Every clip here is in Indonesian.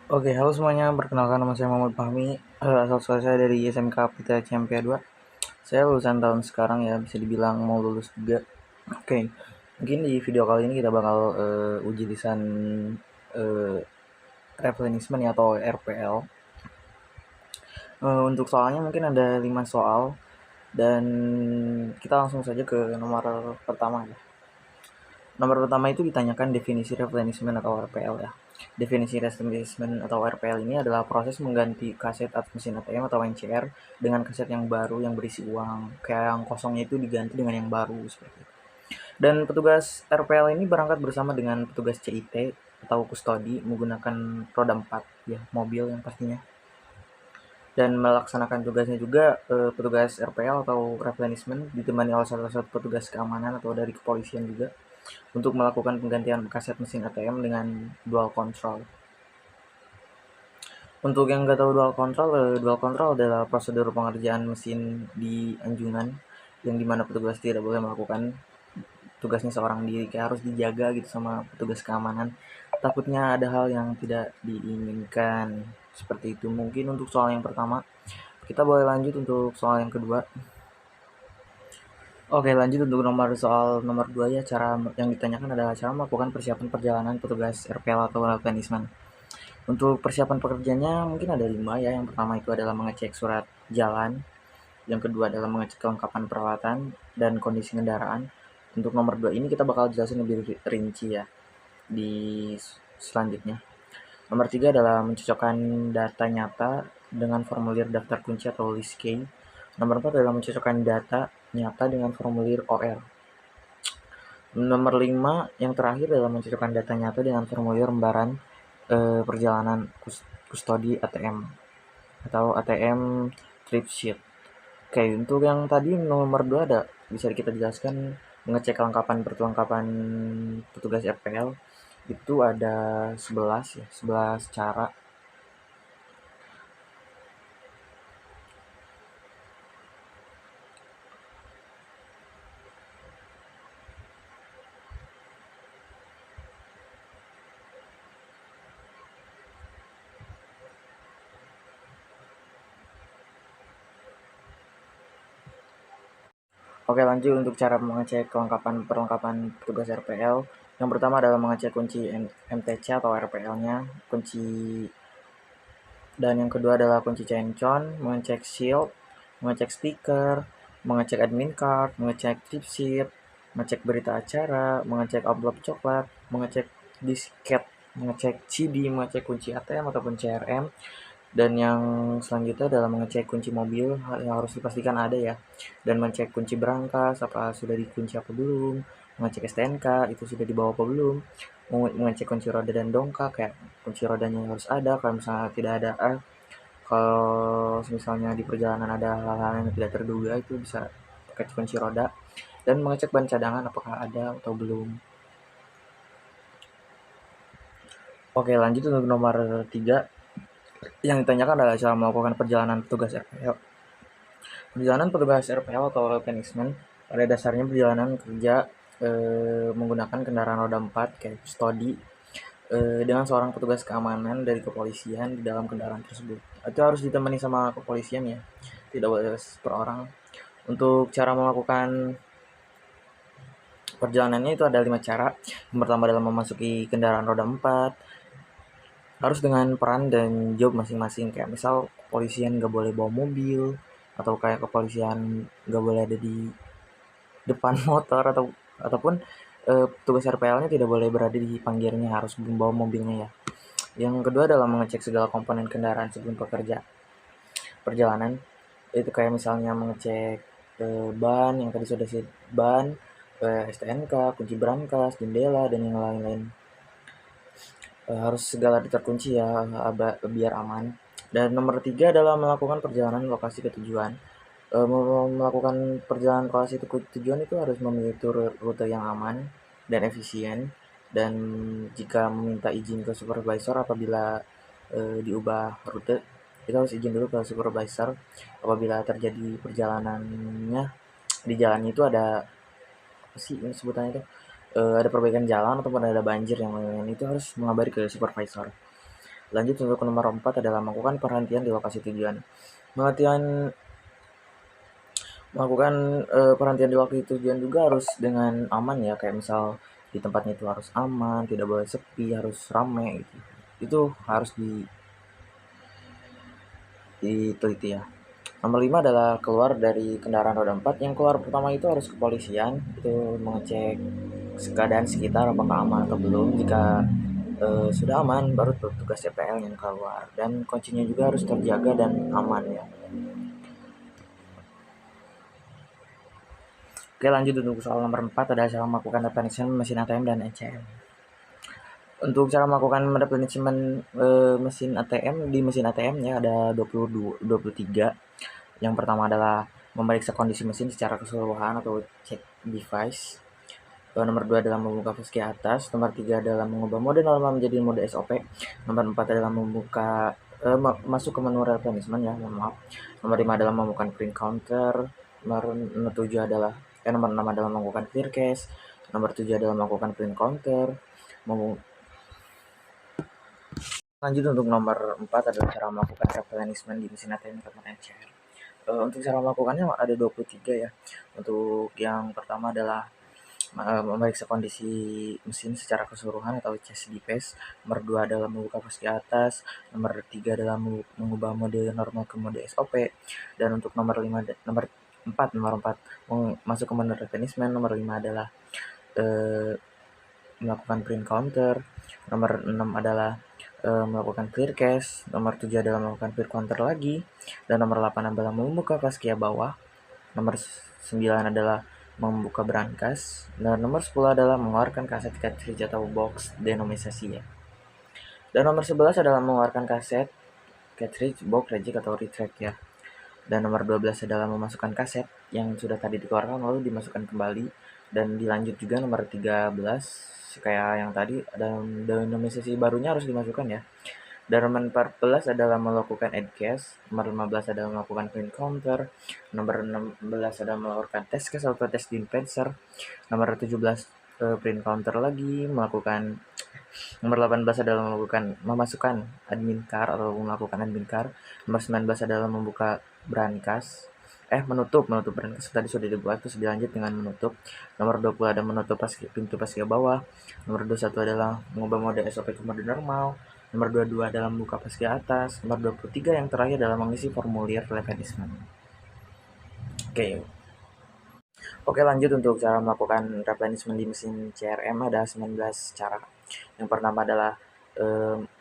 Oke, halo semuanya. Perkenalkan nama saya Muhammad Fahmi. Asal saya dari SMK Pita CMP 2. Saya lulusan tahun sekarang ya, bisa dibilang mau lulus juga. Oke, mungkin di video kali ini kita bakal uji lisan uh, replenismen ya, atau RPL. Untuk soalnya mungkin ada 5 soal dan kita langsung saja ke nomor pertama ya. Nomor pertama itu ditanyakan definisi replenishment atau RPL ya. Definisi replenishment atau RPL ini adalah proses mengganti kaset atau mesin ATM atau NCR dengan kaset yang baru yang berisi uang. Kayak yang kosongnya itu diganti dengan yang baru seperti itu. Dan petugas RPL ini berangkat bersama dengan petugas CIT atau kustodi menggunakan roda 4 ya, mobil yang pastinya. Dan melaksanakan tugasnya juga petugas RPL atau replenishment ditemani oleh salah satu petugas keamanan atau dari kepolisian juga untuk melakukan penggantian kaset mesin ATM dengan dual control. Untuk yang nggak tahu dual control adalah prosedur pengerjaan mesin di anjungan yang dimana petugas tidak boleh melakukan tugasnya seorang diri, kayak harus dijaga gitu sama petugas keamanan. Takutnya ada hal yang tidak diinginkan seperti itu. Mungkin untuk soal yang pertama, kita boleh lanjut untuk soal yang kedua. Oke, lanjut untuk soal nomor 2 ya. Cara yang ditanyakan adalah cara melakukan persiapan perjalanan petugas RPL atau replenishment. Untuk persiapan pekerjaannya mungkin ada 5 ya. Yang pertama itu adalah mengecek surat jalan. Yang kedua adalah mengecek kelengkapan peralatan dan kondisi kendaraan. Untuk nomor 2 ini kita bakal jelasin lebih rinci ya di selanjutnya. Nomor 3 adalah mencocokkan data nyata dengan formulir daftar kunci atau list key. Nomor 4 adalah mencocokkan data nyata dengan formulir OR. Nomor 5 yang terakhir adalah mencocokkan data nyata dengan formulir lembaran perjalanan kustodi ATM atau ATM trip sheet. Oke, untuk yang tadi nomor 2 ada bisa kita jelaskan mengecek perlengkapan petugas RPL itu ada 11 ya, 11 cara. Oke, lanjut untuk cara mengecek perlengkapan petugas RPL. Yang pertama adalah mengecek kunci MTC atau RPL-nya, kunci, dan yang kedua adalah kunci cencon, mengecek shield, mengecek stiker, mengecek admin card, mengecek tip sheet, mengecek berita acara, mengecek amplop coklat, mengecek disket, mengecek CD, mengecek kunci ATM ataupun CRM, dan yang selanjutnya adalah mengecek kunci mobil yang harus dipastikan ada ya, dan mengecek kunci berangkas apa sudah dikunci apa belum, mengecek STNK itu sudah dibawa apa belum, mengecek kunci roda dan dongkrak kayak kunci rodanya harus ada, kalau misalnya tidak ada kalau misalnya di perjalanan ada hal-hal yang tidak terduga itu bisa pakai kunci roda, dan mengecek ban cadangan apakah ada atau belum. Oke, lanjut untuk nomor 3 yang ditanyakan adalah cara melakukan perjalanan petugas RPL. Perjalanan petugas RPL atau replenishment pada dasarnya perjalanan kerja menggunakan kendaraan roda 4 kayak studi dengan seorang petugas keamanan dari kepolisian di dalam kendaraan tersebut. Itu harus ditemani sama kepolisian ya, tidak boleh per orang. Untuk cara melakukan perjalanannya itu ada 5 cara. Yang pertama adalah memasuki kendaraan roda 4, harus dengan peran dan job masing-masing, kayak misal kepolisian gak boleh bawa mobil, atau kayak kepolisian gak boleh ada di depan motor, ataupun petugas RPL-nya tidak boleh berada di pinggirnya, harus membawa mobilnya ya. Yang kedua adalah mengecek segala komponen kendaraan sebelum perjalanan. Itu kayak misalnya mengecek ban, yang tadi sudah disebut ban, STNK, kunci berangkas, jendela, dan yang lain-lain. Harus segala terkunci ya, biar aman. Dan nomor 3 adalah melakukan perjalanan lokasi ke tujuan. Melakukan perjalanan lokasi ke tujuan itu harus memilih rute yang aman dan efisien, dan jika meminta izin ke supervisor apabila diubah rute, kita harus izin dulu ke supervisor. Apabila terjadi perjalanannya di jalan itu ada apa sih ini sebutannya itu, ada perbaikan jalan ataupun ada banjir yang lain-lain, itu harus mengabari ke supervisor. Lanjut untuk nomor 4 adalah melakukan perhentian di lokasi tujuan. Pengertian melakukan perhentian di lokasi tujuan juga harus dengan aman ya, kayak misal di tempatnya itu harus aman, tidak boleh sepi, harus rame gitu. Itu harus diteliti ya. Nomor 5 adalah keluar dari kendaraan roda 4. Yang keluar pertama itu harus kepolisian, itu mengecek keadaan sekitar apakah aman atau belum. Jika sudah aman, baru petugas CPL yang keluar, dan kuncinya juga harus terjaga dan aman ya. Oke, lanjut untuk soal nomor 4 adalah cara melakukan replenishment mesin ATM dan ECM. Untuk cara melakukan replenishment mesin ATM, di mesin ATM ya ada 23. Yang pertama adalah memeriksa kondisi mesin secara keseluruhan atau cek device. Nomor 2 adalah membuka meski atas. Nomor 3 adalah mengubah mode normal menjadi mode SOP. Nomor 4 adalah masuk ke menu replenishment ya, mohon maaf. Nomor 5 adalah membuka print counter. Nomor 7 adalah nomor 6 adalah melakukan clear cache. Nomor 7 adalah melakukan print counter. Lanjut untuk nomor 4 adalah cara melakukan replenishment di mesin ATM atau ATM. Untuk cara melakukannya ada 23 ya. Untuk yang pertama adalah memeriksa kondisi mesin secara keseluruhan atau case device. Nomor 2 adalah membuka pas ke atas. Nomor 3 adalah mengubah mode normal ke mode SOP. Dan untuk nomor 5 nomor 4 masuk ke menu replenishment. Nomor 5 adalah melakukan print counter. Nomor 6 adalah melakukan clear cache. Nomor 7 adalah melakukan print counter lagi. Dan nomor 8 adalah membuka paskia bawah. Nomor 9 adalah membuka brankas. Dan nomor 10 adalah mengeluarkan kaset cartridge atau box denomisasi ya. Dan nomor 11 adalah mengeluarkan kaset cartridge, box, reject atau retract ya. Dan nomor 12 adalah memasukkan kaset yang sudah tadi dikeluarkan lalu dimasukkan kembali. Dan dilanjut juga nomor 13 kayak yang tadi, ada denomisasi barunya harus dimasukkan ya. Dan nomor 14 adalah melakukan add cache. Nomor 15 adalah melakukan print counter. Nomor 16 adalah melakukan test cache atau test dispenser. Nomor 17 print counter lagi, melakukan. Nomor 18 adalah memasukkan admin card atau melakukan admin card. Nomor 19 adalah membuka brankas. Menutup brankas tadi sudah dibuat, terus dilanjut dengan menutup. Nomor 20 ada menutup pintu pasca bawah. Nomor 21 adalah mengubah mode SOP ke mode normal. Nomor 22 adalah membuka pasca atas. Nomor 23 yang terakhir adalah mengisi formulir replenishment. Oke, lanjut untuk cara melakukan replenishment di mesin CRM ada 19 cara. Yang pertama adalah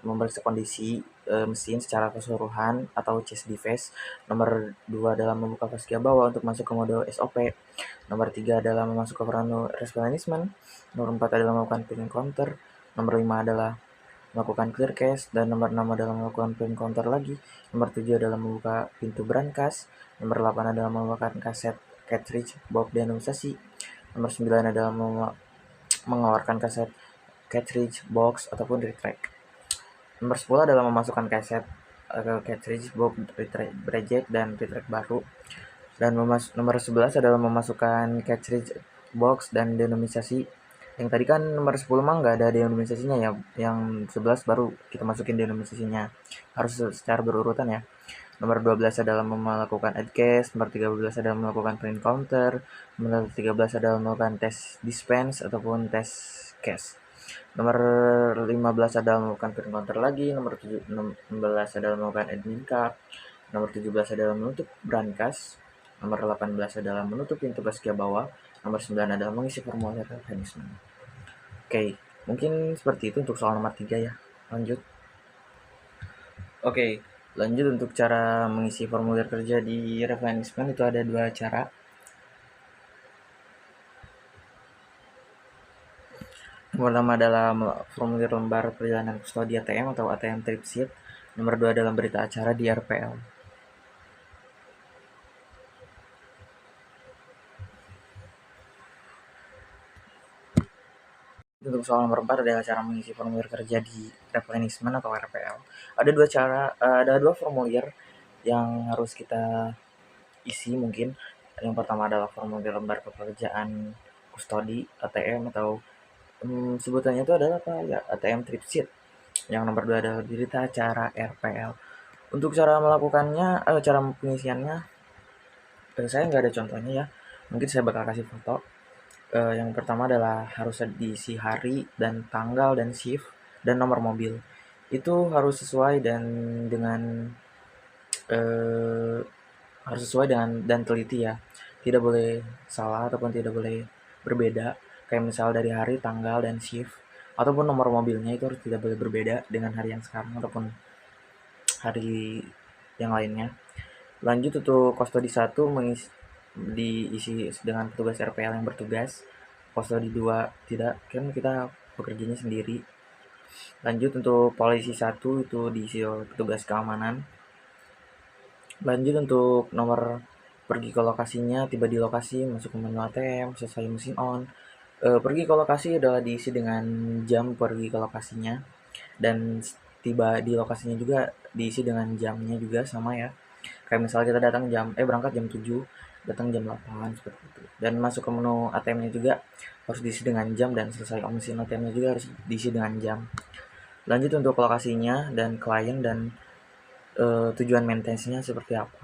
memeriksa kondisi mesin secara keseluruhan atau case device. Nomor 2 adalah membuka pasca bawah untuk masuk ke mode SOP. Nomor 3 adalah masuk ke menu replenishment. Nomor 4 adalah melakukan print counter. Nomor 5 adalah melakukan clear cache. Dan nomor 6 adalah melakukan print counter lagi. Nomor 7 adalah membuka pintu brankas. Nomor 8 adalah melakukan kaset cartridge box denomisasi. Nomor 9 adalah mengeluarkan kaset cartridge box ataupun retract. Nomor 10 adalah memasukkan kaset cartridge box reject dan retract baru. Dan nomor 11 adalah memasukkan cartridge box dan denomisasi. Yang tadi kan nomor 10 mah nggak ada denomisasinya ya. Yang 11 baru kita masukin denomisasinya. Harus secara berurutan ya. Nomor 12 adalah melakukan add cache. Nomor 13 adalah melakukan print counter. Nomor 13 adalah melakukan test dispense ataupun test cache. Nomor 15 adalah melakukan print counter lagi. Nomor 16 adalah melakukan admin card. Nomor 17 adalah menutup brankas. Nomor 18 adalah menutup pintu pasca bawah. Nomor 9 adalah mengisi formulir replenishment. Oke, mungkin seperti itu untuk soal nomor 3 ya. Lanjut. Oke, lanjut untuk cara mengisi formulir kerja di replenishment itu ada 2 cara. Yang pertama adalah formulir lembar perjalanan kustodi ATM atau ATM trip sheet. Nomor 2 adalah berita acara di RPL. Untuk soal nomor 4 adalah cara mengisi formulir kerja di replenishment atau RPL. Ada dua formulir yang harus kita isi mungkin. Yang pertama adalah formulir lembar pekerjaan kustodi ATM atau sebutannya itu adalah apa ya, ATM trip sheet. Yang nomor 2 adalah berita acara RPL. Untuk cara melakukannya, cara pengisiannya, saya nggak ada contohnya ya. Mungkin saya bakal kasih foto. Yang pertama adalah harus diisi hari dan tanggal dan shift dan nomor mobil. Itu harus sesuai dan dengan eh, harus sesuai dengan dan teliti ya. Tidak boleh salah ataupun tidak boleh berbeda. Kayak misal dari hari, tanggal, dan shift ataupun nomor mobilnya itu harus tidak boleh berbeda dengan hari yang sekarang ataupun hari yang lainnya. Lanjut untuk kustodi 1 diisi dengan petugas RPL yang bertugas. Kustodi 2 tidak, kan kita bekerjanya sendiri. Lanjut untuk polisi 1 itu diisi oleh petugas keamanan. Lanjut untuk nomor pergi ke lokasinya, tiba di lokasi, masuk ke menu ATM, selesai mesin on. Pergi ke lokasi adalah diisi dengan jam pergi ke lokasinya, dan tiba di lokasinya juga diisi dengan jamnya juga sama ya. Kayak misalnya kita datang berangkat jam 7, datang jam 8 seperti itu. Dan masuk ke menu ATM-nya juga harus diisi dengan jam, dan selesai mesin ATM-nya juga harus diisi dengan jam. Lanjut untuk lokasinya dan klien dan tujuan maintenance-nya seperti apa.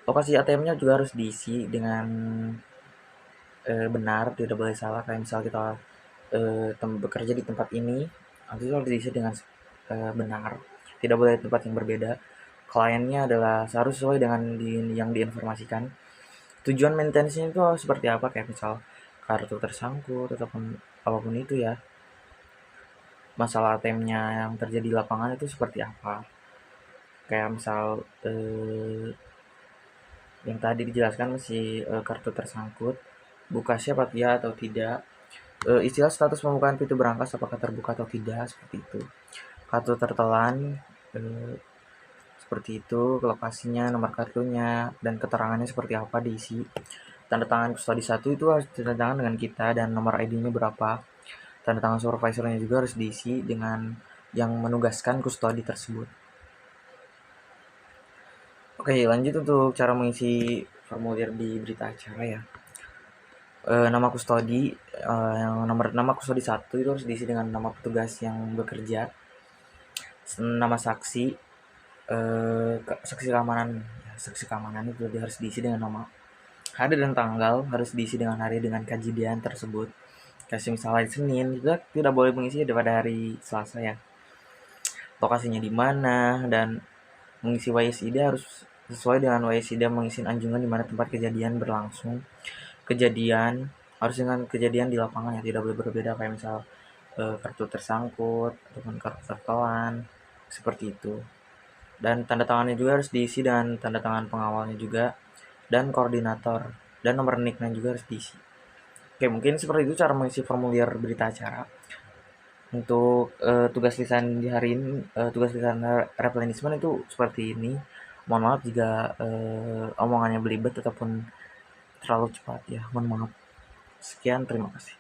Lokasi ATM-nya juga harus diisi dengan benar, tidak boleh salah. Kayak misal kita bekerja di tempat ini, itu harus diisi dengan benar, tidak boleh tempat yang berbeda. Kliennya adalah harus sesuai dengan yang diinformasikan. Tujuan maintenance-nya itu seperti apa, kayak misal kartu tersangkut ataupun apapun itu ya. Masalah ATM-nya yang terjadi di lapangan itu seperti apa. Kayak misal yang tadi dijelaskan masih kartu tersangkut, buka siapa dia atau tidak. Istilah status pembukaan pintu berangkas apakah terbuka atau tidak, seperti itu. Kartu tertelan, eh, seperti itu, lokasinya, nomor kartunya, dan keterangannya seperti apa diisi. Tanda tangan kustodi 1 itu harus tanda tangan dengan kita dan nomor ID-nya berapa. Tanda tangan supervisornya juga harus diisi dengan yang menugaskan kustodi tersebut. Oke, lanjut untuk cara mengisi formulir di berita acara ya. Nama kustodi, yang nama kustodi 1 itu harus diisi dengan nama petugas yang bekerja, nama saksi, saksi keamanan itu harus diisi dengan nama, hari dan tanggal harus diisi dengan hari dengan kejadian tersebut. Kasih misalnya Senin, kita tidak boleh mengisi pada hari Selasa ya. Lokasinya di mana, dan mengisi YSID harus sesuai dengan YSID mengisi anjungan di mana tempat kejadian berlangsung. Kejadian harus dengan kejadian di lapangan ya, tidak boleh berbeda kayak misal kartu tersangkut ataupun kartu tertelan, seperti itu. Dan tanda tangannya juga harus diisi dan tanda tangan pengawalnya juga, dan koordinator dan nomor NIK-nya juga harus diisi. Oke, mungkin seperti itu cara mengisi formulir berita acara. Untuk tugas lisan di hari ini, tugas lisan replenishment itu seperti ini. Mohon maaf jika omongannya belibet ataupun terlalu cepat ya, mohon maaf. Sekian, terima kasih.